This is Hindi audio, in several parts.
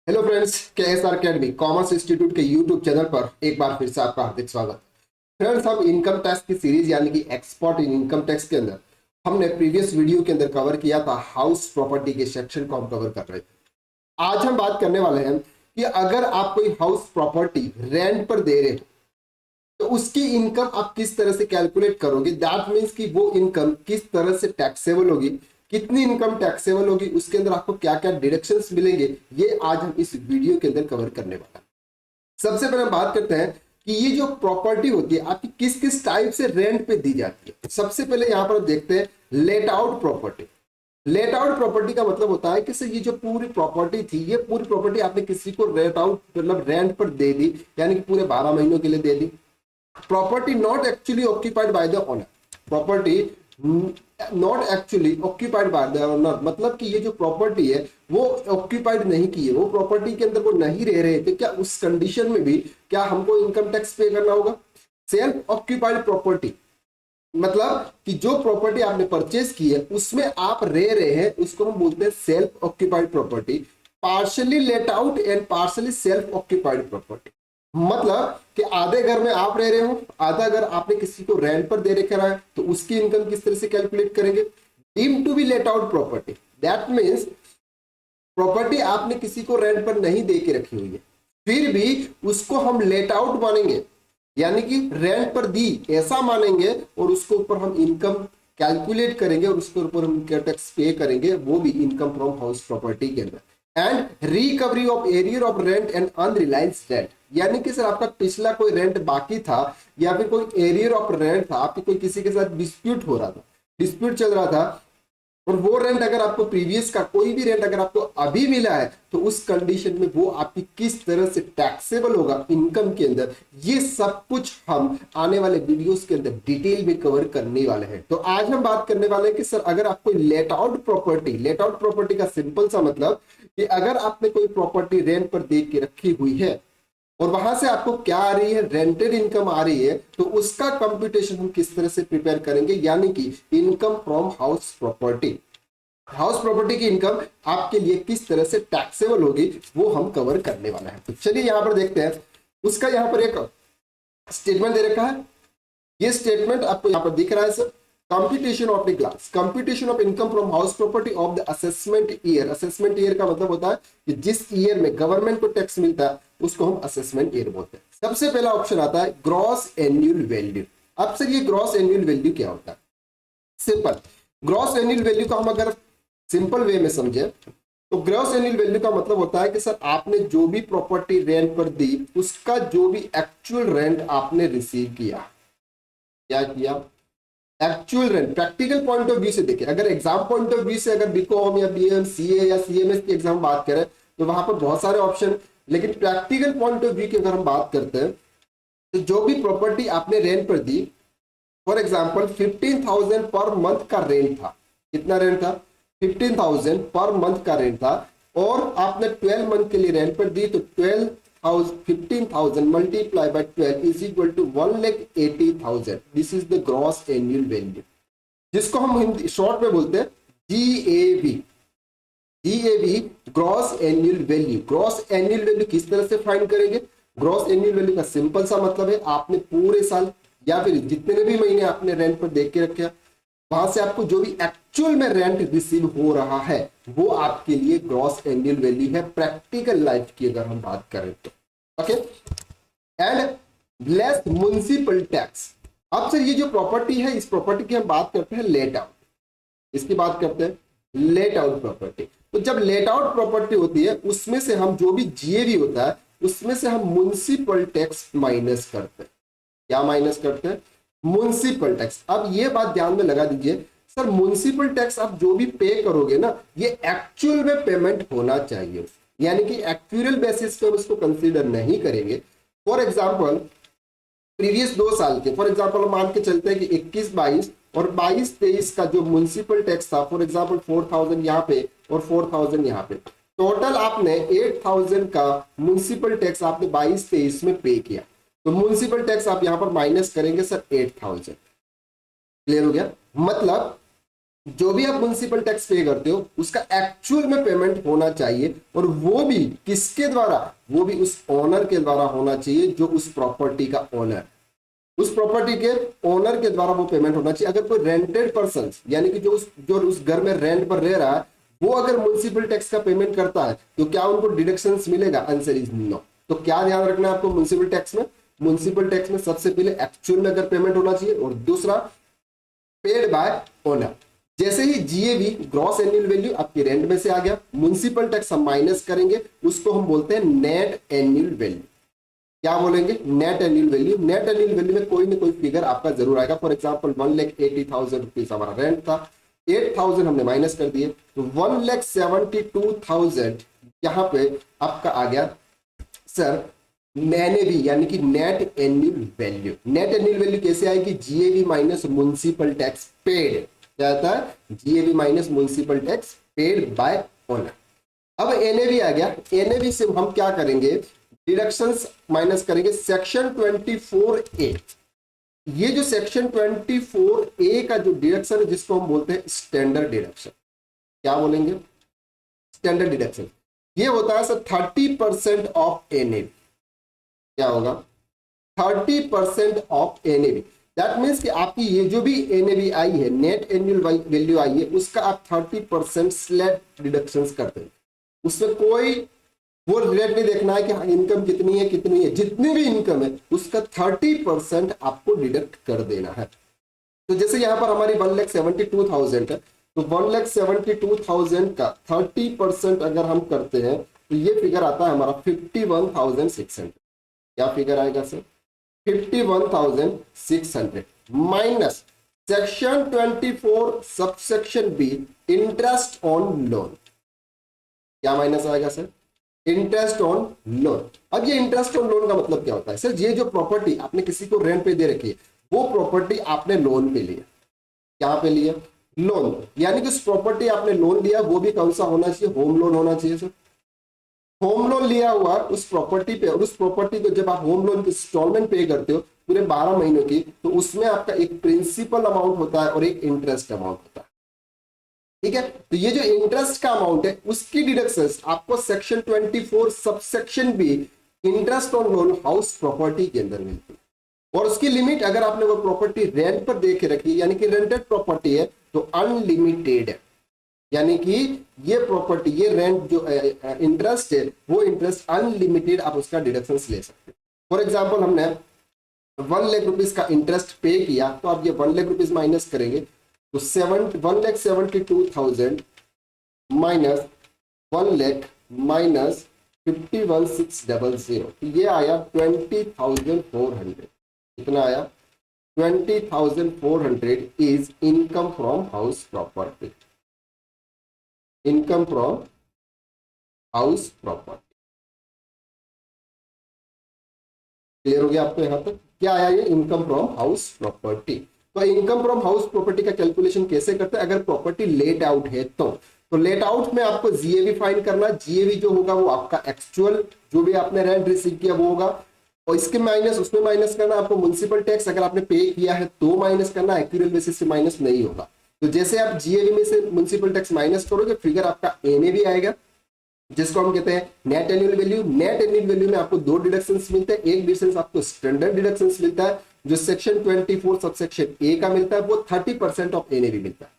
Hello friends, KSR academy commerce institute के यूट्यूब चैनल पर एक बार फिर से आपका हार्दिक स्वागत। फ्रेंड्स, हम इनकम टैक्स की सीरीज यानी कि एक्सपर्ट इन इनकम टैक्स के अंदर हमने प्रीवियस वीडियो के अंदर कवर किया था हाउस प्रॉपर्टी के सेक्शन को हम कवर कर रहे थे। आज हम बात करने वाले हैं कि अगर आप कोई हाउस प्रॉपर्टी रेंट पर दे रहे हो तो उसकी इनकम आप किस तरह से कैलकुलेट करोगे। दैट मीन्स कि वो इनकम किस तरह से टैक्सेबल होगी, कितनी इनकम टैक्सेबल होगी, उसके अंदर आपको क्या क्या डिडक्शंस मिलेंगे, ये आज हम इस वीडियो के अंदर कवर करने वाला हैं। सबसे पहले हम बात करते हैं कि ये जो प्रॉपर्टी होती है आपकी किस किस टाइप से रेंट पे दी जाती है। सबसे पहले यहां पर देखते हैं late out property. Late out property का मतलब होता है कि सर ये जो पूरी प्रॉपर्टी थी, ये पूरी प्रॉपर्टी आपने किसी को रेंट आउट मतलब रेंट पर दे दी, यानी कि पूरे 12 महीनों के लिए दे दी। Property not actually occupied by the owner. Property not actually occupied by the owner मतलब कि ये जो प्रॉपर्टी है वो ऑक्यूपाइड नहीं की है, वो प्रॉपर्टी के अंदर वो नहीं रह रहे थे। क्या उस कंडीशन में भी क्या हमको इनकम टैक्स पे करना होगा? सेल्फ ऑक्यूपाइड प्रॉपर्टी मतलब कि जो प्रॉपर्टी आपने परचेज की है उसमें आप रह रहे हैं, उसको हम बोलते हैं self occupied property. Partially let out and partially self occupied property मतलब कि आधे घर में आप रह रहे हो, आधा घर आपने किसी को रेंट पर दे रखा है, तो उसकी इनकम किस तरह से कैलकुलेट करेंगे? Deem to be let out property, that means property आपने किसी को रेंट पर नहीं दे के रखी हुई है, फिर भी उसको हम लेट आउट मानेंगे, यानी कि रेंट पर दी ऐसा मानेंगे और उसके ऊपर हम इनकम कैलकुलेट करेंगे और उसके ऊपर हम इनकम टैक्स पे करेंगे, वो भी इनकम फ्रॉम हाउस प्रॉपर्टी के अंदर। And recovery of arrear of rent and unrealised rent, यानी कि सर आपका पिछला कोई रेंट बाकी था या फिर कोई एरियर ऑफ रेंट था, आपकी कोई किसी के साथ डिस्प्यूट हो रहा था, डिस्प्यूट चल रहा था, और वो रेंट अगर आपको प्रीवियस का कोई भी रेंट अगर आपको अभी मिला है तो उस कंडीशन में वो आपकी किस तरह से टैक्सेबल होगा इनकम के अंदर, ये सब कुछ हम आने वाले वीडियोस के अंदर डिटेल में कवर करने वाले हैं। तो आज हम बात करने वाले हैं कि सर अगर आप कोई लेट आउट प्रॉपर्टी का सिंपल सा मतलब कि अगर आपने कोई प्रॉपर्टी रेंट पर दे के रखी हुई है और वहां से आपको क्या आ रही है, रेंटेड इनकम आ रही है, तो उसका कंप्यूटेशन हम किस तरह से प्रिपेयर करेंगे, यानी कि income from house property. House property की इनकम आपके लिए किस तरह से टैक्सेबल होगी वो हम कवर करने वाला है। तो चलिए यहां पर देखते हैं। उसका यहां पर एक स्टेटमेंट दे रखा है, ये स्टेटमेंट आपको यहां पर दिख रहा है sir. Computation of the class, computation of income from house property of the assessment year. Assessment year का मतलब होता है कि जिस ईयर में गवर्नमेंट को टैक्स मिलता है उसको हम असेसमेंट ईयर बोलते हैं। सबसे पहला ऑप्शन आता है ग्रॉस एनुअल वैल्यू। अब सर ये ग्रॉस एनुअल वैल्यू क्या होता है? सिंपल, ग्रॉस एनुअल वैल्यू को हम अगर सिंपल वे में समझे तो ग्रॉस एनुअल वैल्यू का मतलब होता है कि सर आपने जो भी प्रॉपर्टी रेंट पर दी उसका जो भी एक्चुअल रेंट आपने रिसीव किया, क्या किया, actual rent. Practical point of view से देखिए, अगर एग्जाम पॉइंट ऑफ व्यू से अगर बीकॉम या बीएम सीए या सीएमएस की एग्जाम बात करें तो वहां पर बहुत सारे ऑप्शन, लेकिन प्रैक्टिकल पॉइंट ऑफ व्यू की अगर हम बात करते हैं तो जो भी प्रॉपर्टी आपने रेंट पर दी, फॉर एग्जाम्पल 15,000 पर मंथ का रेंट था। कितना रेंट था? 15,000 पर मंथ का रेंट था, और आपने 12 मंथ के लिए रेंट पर दी, तो 15,000 multiply by 12 is equal to 1,80,000। This is the gross annual value, जिसको हम हिंदी शॉर्ट में बोलते हैं GAV. GAV gross annual value. Gross annual value किस तरह से फाइंड करेंगे? ग्रॉस एनुअल वैल्यू का सिंपल सा मतलब है आपने पूरे साल या फिर जितने भी महीने आपने रेंट पर देख के रखे, वहां से आपको जो भी एक्चुअल में रेंट रिसीव हो रहा है वो आपके लिए ग्रॉस एनुअल वैल्यू है, प्रैक्टिकल लाइफ की अगर हम बात करें तो। Okay, and less municipal tax. अब सर ये जो प्रॉपर्टी है, इस प्रॉपर्टी की हम बात करते हैं लेट आउट, इसकी बात करते हैं लेट आउट प्रॉपर्टी। तो जब लेट आउट प्रॉपर्टी होती है उसमें से हम जो भी जीएवी होता है उसमें से हम म्युनिसिपल टैक्स माइनस करते हैं। क्या माइनस करते हैं? Municipal tax. अब ये बात ध्यान में लगा दीजिए, सर म्युनिसिपल टैक्स आप जो भी पे करोगे ना, ये एक्चुअल में पेमेंट होना चाहिए, यानी कि एक्चुअल बेसिस पे हम इसको कंसीडर नहीं करेंगे। फॉर एग्जांपल प्रीवियस 2 साल के, फॉर एग्जांपल हम मान के चलते हैं कि 21-22 और 22-23 का जो म्युनिसिपल टैक्स था, फॉर एग्जांपल 4,000 यहाँ पे और 4,000 यहाँ पे, टोटल आपने 8,000 का म्युनिसिपल टैक्स आपने 22-23 में पे किया, तो म्युनिसिपल टैक्स आप यहां पर माइनस करेंगे सर 8,000। क्लियर हो गया? मतलब जो भी आप म्युनिसिपल टैक्स पे करते हो उसका एक्चुअल में पेमेंट होना चाहिए, और वो भी किसके द्वारा, वो भी उस ओनर के द्वारा होना चाहिए जो उस प्रॉपर्टी का ओनर, उस प्रॉपर्टी के ओनर के द्वारा वो पेमेंट होना चाहिए। अगर कोई रेंटेड पर्सन यानी कि जो उस घर में रेंट पर रह रहा है वो अगर म्युनिसिपल टैक्स का पेमेंट करता है तो क्या उनको डिडक्शंस मिलेगा? Answer is no. तो क्या ध्यान रखना है आपको म्युनिसिपल टैक्स में? म्युनिसिपल टैक्स में सबसे पहले एक्चुअल में अगर पेमेंट होना चाहिए, और दूसरा पेड बाय ओनर। जैसे ही जीएवी ग्रॉस एनुअल वैल्यू आपकी रेंट में से आ गया, म्युनिसिपल टैक्स हम माइनस करेंगे, उसको हम बोलते हैं नेट एनुअल वैल्यू। क्या बोलेंगे? Net annual value. Net annual value में कोई ना कोई फिगर आपका जरूर आएगा। फॉर एग्जांपल 1,80,000 रुपीज हमारा रेंट था, 8,000 हमने माइनस कर दिए तो 1,72,000 यहाँ पे आपका आ गया सर एनएवी यानी कि net annual value. Net annual value कैसे आएगी? GAV minus municipal tax paid. क्या आता है? GAV minus municipal tax paid by owner. अब एनएवी आ गया, एनएवी से हम क्या करेंगे? डिडक्शंस माइनस करेंगे सेक्शन 24A। ये जो सेक्शन 24A का जो डिडक्शन है जिसको हम बोलते हैं स्टैंडर्ड डिडक्शन। क्या बोलेंगे? Standard deduction. ये होता है सर 30% ऑफ एनएवी। क्या होगा? 30% ऑफ एनएवी। दैट मीन्स कि आपकी ये जो भी एनएवी आई है, नेट एनुअल वैल्यू आई है, उसका आप 30% स्लैब डिडक्शंस करते हैं। उसमें कोई वो रेट नहीं देखना है कि इनकम कितनी है कितनी है, जितनी भी इनकम है उसका 30% आपको डिडक्ट कर देना है। तो जैसे यहाँ पर हमारी 1,72,000 है, तो 1,72,000 का 30% अगर हम करते हैं तो ये फिगर आता है हमारा 51,600। क्या फिगर आएगा sir? 51,600 minus section 24 subsection B interest on loan. क्या माइनस आएगा सर? Interest on loan. अब ये इंटरेस्ट ऑन लोन का मतलब क्या होता है सर? ये जो प्रॉपर्टी आपने किसी को रेंट पे दे रखी है वो प्रॉपर्टी आपने लोन पे लिया। क्या पे लिया? लोन। यानी कि उस प्रॉपर्टी आपने लोन लिया वो भी कौन सा होना चाहिए? होम लोन होना चाहिए सर। होम लोन लिया हुआ उस प्रॉपर्टी पे, और उस प्रॉपर्टी को जब आप होम लोन की इंस्टॉलमेंट पे करते हो पूरे 12 महीनों की, तो उसमें आपका एक प्रिंसिपल अमाउंट होता है और एक इंटरेस्ट अमाउंट होता है। ठीक है? तो ये जो इंटरेस्ट का अमाउंट है उसकी डिडक्शंस आपको section 24 subsection B interest on loan house property के अंदर मिलती है। और उसकी लिमिट अगर आपने वो प्रॉपर्टी रेंट पर दे के रखी है यानी कि रेंटेड प्रॉपर्टी है तो अनलिमिटेड है। यानी कि ये प्रॉपर्टी, ये रेंट जो इंटरेस्ट है वो इंटरेस्ट अनलिमिटेड आप उसका डिडक्शन ले सकते हैं। फॉर एग्जांपल हमने 1 लाख रुपीज का इंटरेस्ट पे किया तो आप ये 1 लाख रुपीज माइनस करेंगे तो 1,72,000 माइनस 1 लाख माइनस 51,600 ये आया 20,400। कितना आया? 20,400 is income from house property. Income from house property. Clear हो गया आपको यहां तक? क्या आया ये? Income from house property. तो इनकम फ्रॉम हाउस प्रॉपर्टी का कैलकुलेशन कैसे करते हैं? अगर प्रॉपर्टी लेट आउट है तो लेट आउट में आपको जीएवी फाइंड करना। जीएवी जो होगा वो आपका एक्चुअल जो भी आपने रेंट रिसीव किया वो होगा, और इसके माइनस उसमें माइनस करना आपको म्युनिसिपल टैक्स अगर आपने पे किया है तो माइनस करना, एक्यूरेट बेसिस से माइनस नहीं होगा। तो जैसे आप जीएवी में से म्युनिसिपल टैक्स माइनस करोगे फिगर आपका एनएवी आएगा जिसको हम कहते हैं net annual value. Net annual value में आपको दो डिडक्शंस मिलते हैं। एक डिडक्शन आपको स्टैंडर्ड डिडक्शंस मिलता है जो सेक्शन 24 सबसेक्शन ए का मिलता है, वो 30% ऑफ एनएवी मिलता है।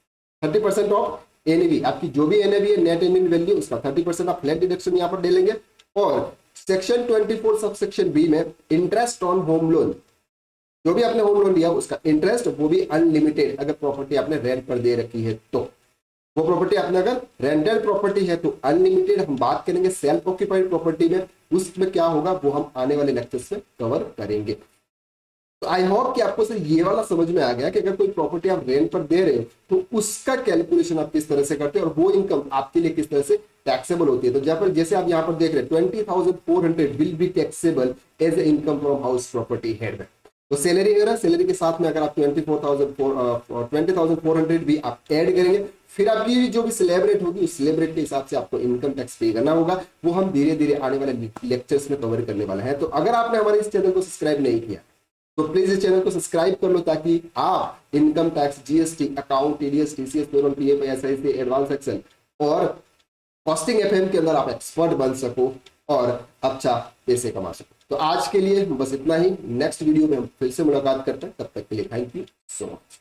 30% ऑफ एनएवी आपकी जो भी एनएवी है नेट एनुअल वैल्यू उसका 30% आप फ्लैट डिडक्शन यहाँ पर ले लेंगे। और सेक्शन 24 सबसेक्शन बी में इंटरेस्ट ऑन होम लोन, जो भी आपने होम लोन लिया उसका इंटरेस्ट वो भी अनलिमिटेड अगर प्रॉपर्टी आपने रेंट पर दे रखी है तो। वो प्रॉपर्टी आपने अगर रेंटल प्रॉपर्टी है तो अनलिमिटेड। हम बात करेंगे सेल्फ ऑक्यूपाइड प्रॉपर्टी में, उसमें क्या होगा वो हम आने वाले लेक्चर्स में कवर करेंगे। तो आई होप कि आपको सिर्फ ये वाला समझ में आ गया कि अगर कोई प्रॉपर्टी आप रेंट पर दे रहे हो तो उसका कैलकुलेशन आप किस तरह से करते हैं और वो इनकम आपके लिए किस तरह से टैक्सेबल होती है। तो जैसे आप यहाँ पर देख रहे हैं 20,400 will be taxable as a income from house property head में। तो सैलरी है, सैलरी के साथ में अगर आप 20,400 भी आप ऐड करेंगे फिर आपकी जो भी स्लैब रेट होगी उस स्लैब रेट के हिसाब से आपको इनकम टैक्स पे करना होगा। वो हम धीरे धीरे आने वाले लेक्चर्स में कवर करने वाले हैं। तो अगर आपने हमारे इस चैनल को सब्सक्राइब नहीं किया तो प्लीज इस चैनल को सब्सक्राइब कर लो ताकि आप income tax, GST, account, TDS, TCS, payroll, PF, SIC, advance Excel और कॉस्टिंग एफएम के अंदर आप एक्सपर्ट बन सको और अच्छा पैसे कमा सको। तो आज के लिए बस इतना ही। नेक्स्ट वीडियो में हम फिर से मुलाकात करते हैं, तब तक के लिए थैंक यू सो मच।